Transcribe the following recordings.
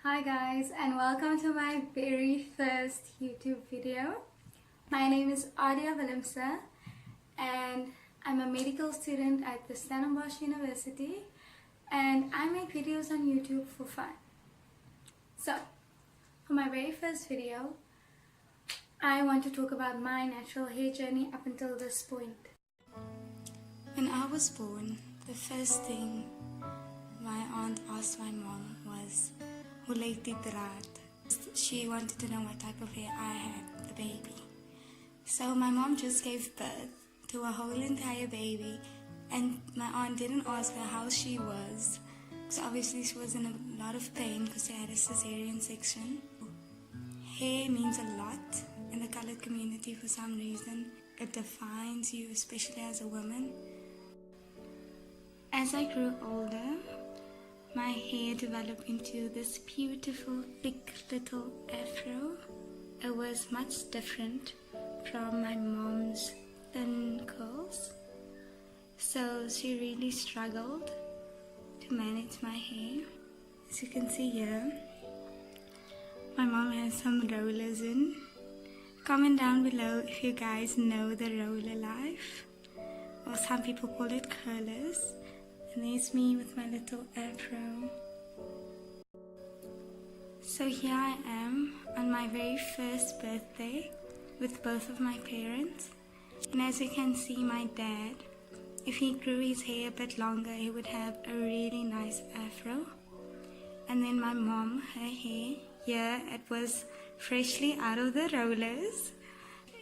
Hi guys, and welcome to my very first YouTube video. My name is Adia Willemse and I'm a medical student at the Stellenbosch University, and I make videos on YouTube for fun. So, for my very first video, I want to talk about my natural hair journey up until this point. When I was born, the first thing my aunt asked my mom was, "Hoe lyk die draad?" She wanted to know what type of hair I had, the baby. So my mom just gave birth to a whole entire baby, and my aunt didn't ask her how she was, because obviously she was in a lot of pain because she had a cesarean section. Hair means a lot in the colored community for some reason. It defines you, especially as a woman. As I grew older, my hair developed into this beautiful, thick little afro. It was much different from my mom's thin curls. So she really struggled to manage my hair. As you can see here, my mom has some rollers in. Comment down below if you guys know the roller life, or some people call it curlers. And there's me with my little afro. So here I am on my very first birthday with both of my parents. And as you can see, my dad, if he grew his hair a bit longer, he would have a really nice afro. And then my mom, her hair, here it was freshly out of the rollers.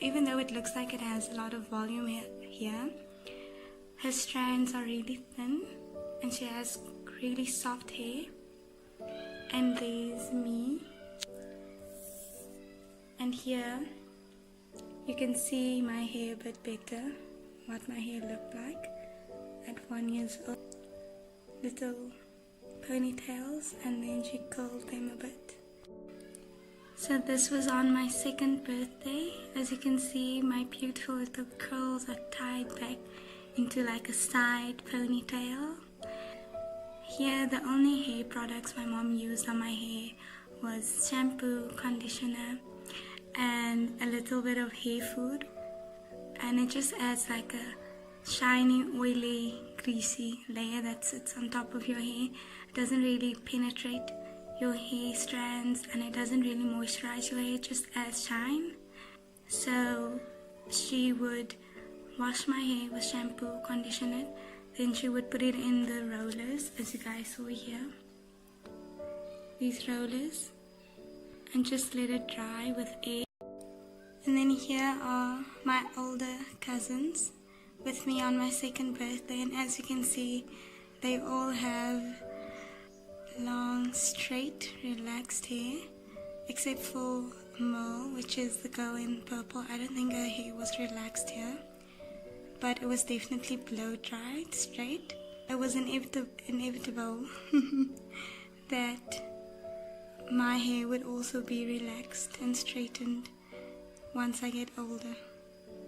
Even though it looks like it has a lot of volume here, her strands are really thin and she has really soft hair. And there's me. And here you can see my hair a bit better, what my hair looked like at 1 year old. Little ponytails, and then she curled them a bit. So this was on my second birthday. As you can see, my beautiful little curls are tied back into like a side ponytail. Here, the only hair products my mom used on my hair was shampoo, conditioner, and a little bit of hair food. And it just adds like a shiny, oily, greasy layer that sits on top of your hair. It doesn't really penetrate your hair strands, and it doesn't really moisturize your hair, it just adds shine. So she would wash my hair with shampoo, condition it, then she would put it in the rollers, as you guys saw here, these rollers, and just let it dry with air. And then here are my older cousins with me on my second birthday, and as you can see, they all have long, straight, relaxed hair, except for Mo, which is the girl in purple. I don't think her hair was relaxed here, but it was definitely blow dried straight. It was inevitable that my hair would also be relaxed and straightened once I get older.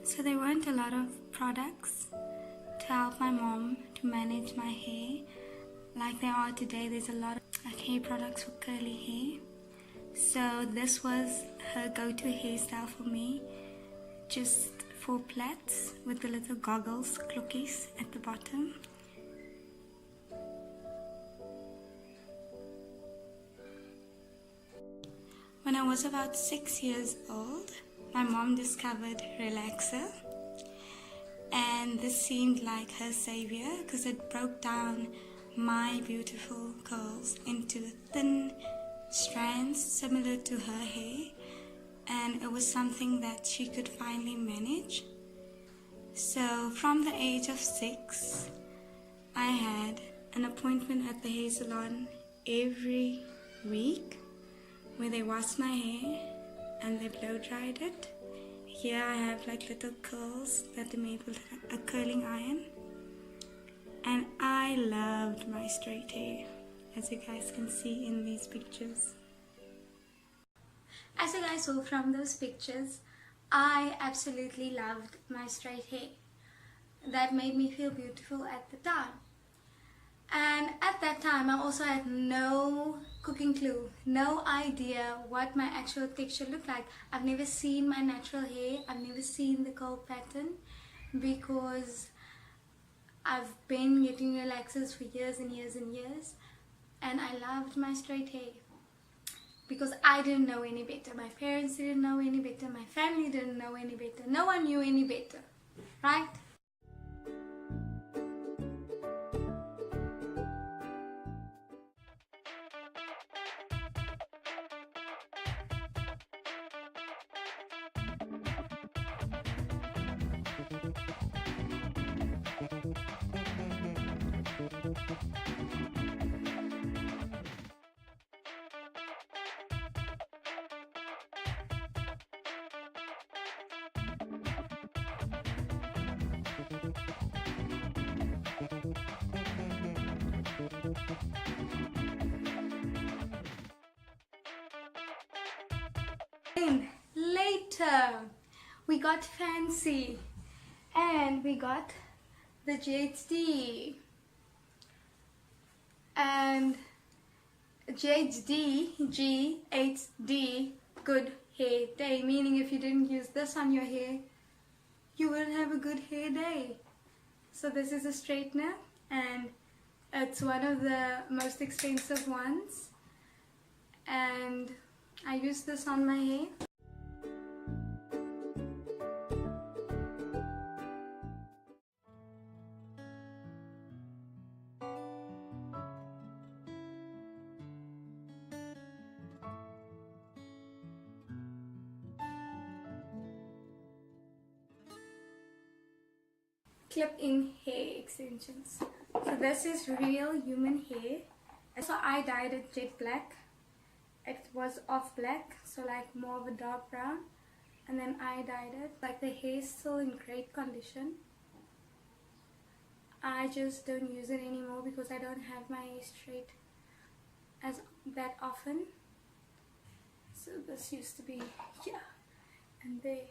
So there weren't a lot of products to help my mom to manage my hair like there are today. There's a lot of hair products for curly hair. So this was her go-to hairstyle for me. Just 4 plaits with the little goggles, clockies at the bottom. When I was about 6 years old, my mom discovered relaxer, and this seemed like her savior because it broke down my beautiful curls into thin strands similar to her hair, and it was something that she could finally manage. So from the age of 6, I had an appointment at the hair salon every week where they washed my hair and they blow dried it. Here I have like little curls that they made with a curling iron, and I loved my straight hair, as you guys can see in these pictures. As you guys saw from those pictures, I absolutely loved my straight hair. That made me feel beautiful at the time. And at that time I also had no cooking clue, no idea what my actual texture looked like. I've never seen my natural hair, I've never seen the curl pattern, because I've been getting relaxers for years and years and years, and I loved my straight hair because I didn't know any better. My parents didn't know any better, my family didn't know any better, no one knew any better, right? Then later we got fancy and we got the GHD, and GHD, good hair day, meaning if you didn't use this on your hair you wouldn't have a good hair day. So this is a straightener and it's one of the most expensive ones, and I use this on my hair. Clip-in hair extensions. So this is real human hair. So I dyed it jet black. It was off black, so like more of a dark brown, and then I dyed it. Like the hair is still in great condition. I just don't use it anymore because I don't have my hair straight as that often. So this used to be here and there.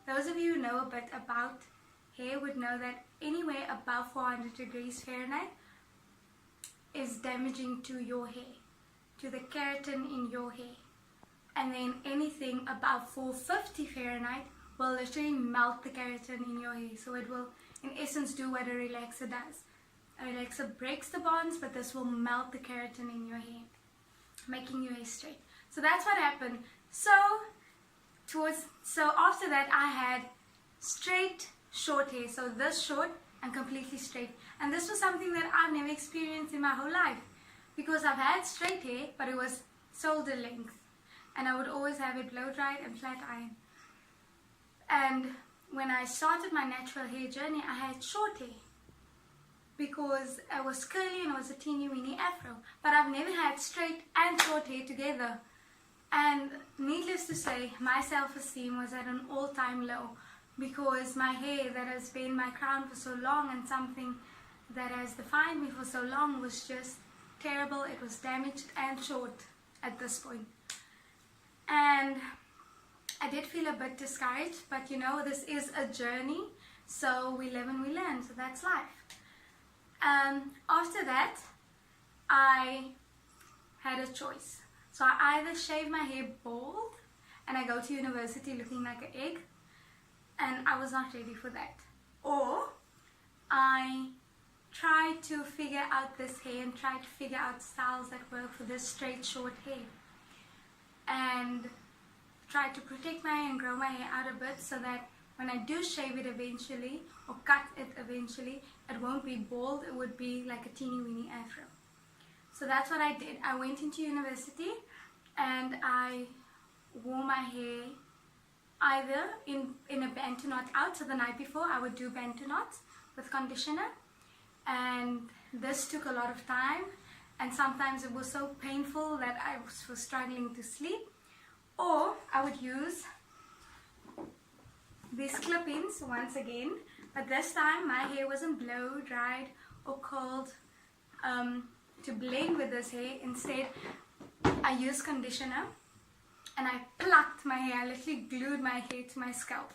Those of you who know a bit about hair would know that anywhere above 400 degrees Fahrenheit is damaging to your hair, to the keratin in your hair. And then anything above 450 Fahrenheit will literally melt the keratin in your hair. So it will in essence do what a relaxer does. A relaxer breaks the bonds, but this will melt the keratin in your hair, making your hair straight. So that's what happened. So after that I had straight short hair, so this short and completely straight, and this was something that I've never experienced in my whole life, because I've had straight hair but it was shoulder length, and I would always have it blow dried and flat iron. And when I started my natural hair journey I had short hair because it was curly and it was a teeny weeny afro, but I've never had straight and short hair together. And needless to say, my self-esteem was at an all-time low, because my hair that has been my crown for so long and something that has defined me for so long was just terrible. It was damaged and short at this point. And I did feel a bit discouraged, but you know, this is a journey, so we live and we learn, so that's life. After that, I had a choice. So I either shave my hair bald and I go to university looking like an egg, and I was not ready for that. Or I try to figure out this hair and try to figure out styles that work for this straight short hair, and try to protect my hair and grow my hair out a bit so that when I do shave it eventually or cut it eventually, it won't be bald, it would be like a teeny weeny afro. So that's what I did. I went into university and I wore my hair either in a bantu knot out. So the night before I would do bantu knots with conditioner, and this took a lot of time, and sometimes it was so painful that I was struggling to sleep. Or I would use these clip-ins once again, but this time my hair wasn't blow dried or curled to blend with this hair. Instead I used conditioner and I plucked my hair. I literally glued my hair to my scalp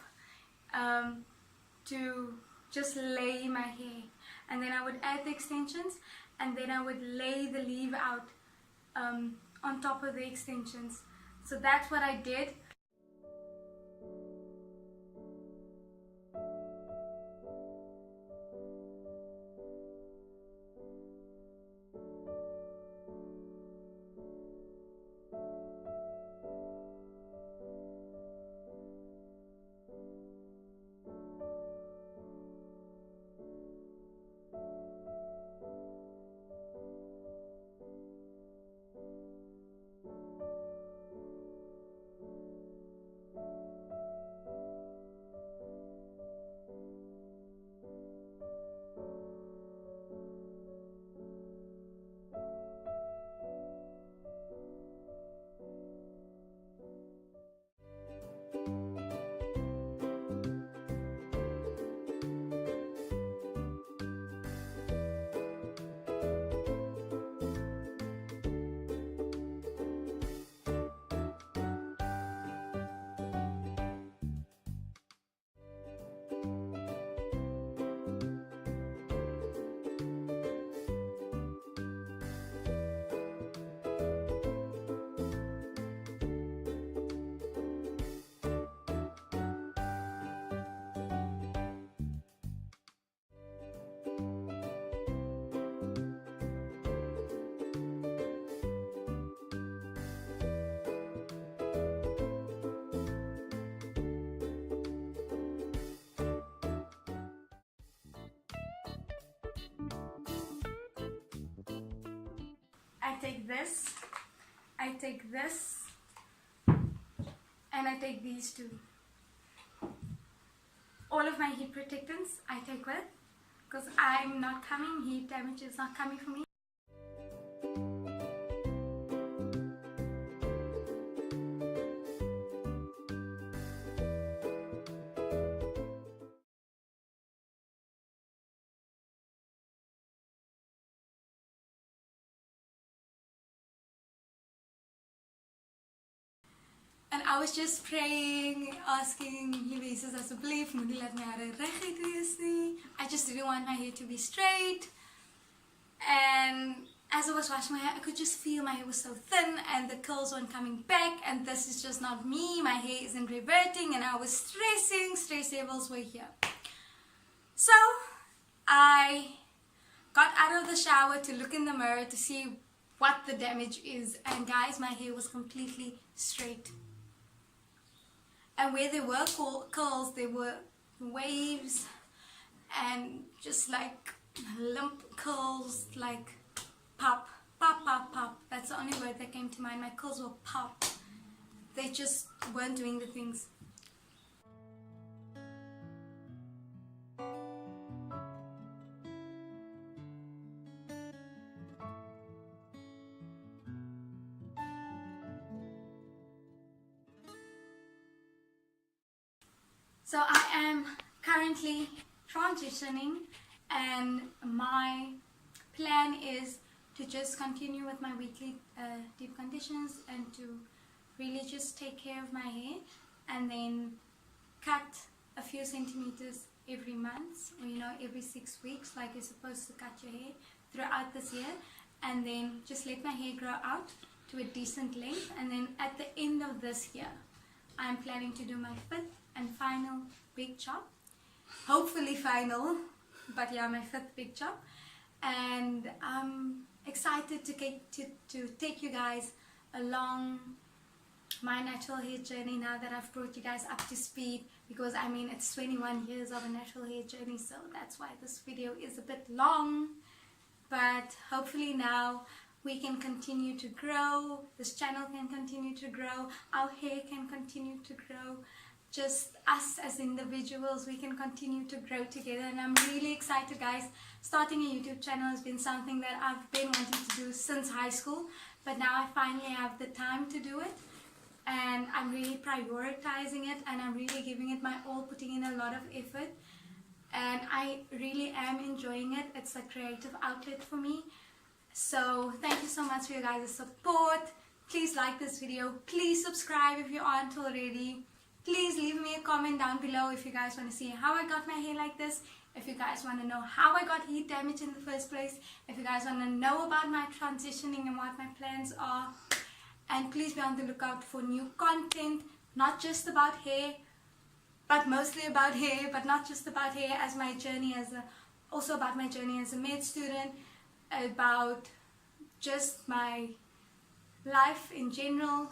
to just lay my hair, and then I would add the extensions, and then I would lay the leave out on top of the extensions. So that's what I did. I take this, and I take these two. All of my heat protectants I take with, because I'm not coming, heat damage is not coming for me. And I was just praying, asking, Liewe Jesus asseblief, moenie laat my hare reguit wees nie. I just didn't want my hair to be straight. And as I was washing my hair, I could just feel my hair was so thin and the curls weren't coming back, and this is just not me. My hair isn't reverting, and I was stressing. Stress levels were here. So I got out of the shower to look in the mirror to see what the damage is, and guys, my hair was completely straight. And where there were curls, there were waves and just like lump curls, like pop, pop, pop, pop. That's the only word that came to mind. My curls were pop. They just weren't doing the things. So I am currently transitioning, and my plan is to just continue with my weekly deep conditions and to really just take care of my hair, and then cut a few centimeters every month, or every 6 weeks, like you're supposed to cut your hair throughout this year, and then just let my hair grow out to a decent length. And then at the end of this year, I'm planning to do my 5th and final big chop. Hopefully final, but yeah, my 5th big chop. And I'm excited to take you guys along my natural hair journey now that I've brought you guys up to speed, because I mean, it's 21 years of a natural hair journey, so that's why this video is a bit long. But hopefully now we can continue to grow, this channel can continue to grow, our hair can continue to grow, just us as individuals, we can continue to grow together. And I'm really excited, guys. Starting a YouTube channel has been something that I've been wanting to do since high school, but now I finally have the time to do it, and I'm really prioritizing it, and I'm really giving it my all, putting in a lot of effort, and I really am enjoying it. It's a creative outlet for me. So thank you so much for your guys' support. Please like this video, please subscribe if you aren't already. Please leave me a comment down below if you guys want to see how I got my hair like this, if you guys want to know how I got heat damage in the first place, if you guys want to know about my transitioning and what my plans are. And please be on the lookout for new content, not just about hair, but mostly about hair, but not just about hair, as my journey also about my journey as a med student, about just my life in general,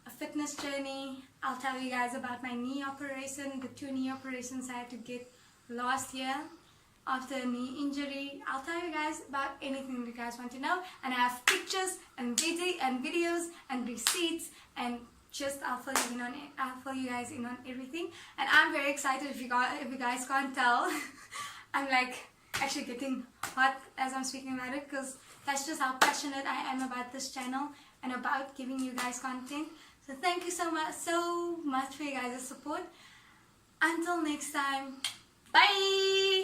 a fitness journey. I'll tell you guys about my knee operation, the 2 knee operations I had to get last year after a knee injury. I'll tell you guys about anything you guys want to know, and I have pictures and videos and receipts, and just I'll fill you guys in on everything. And I'm very excited. If you guys can't tell, I'm like actually getting hot as I'm speaking about it, because that's just how passionate I am about this channel and about giving you guys content. So thank you so much for you guys' support. Until next time, bye!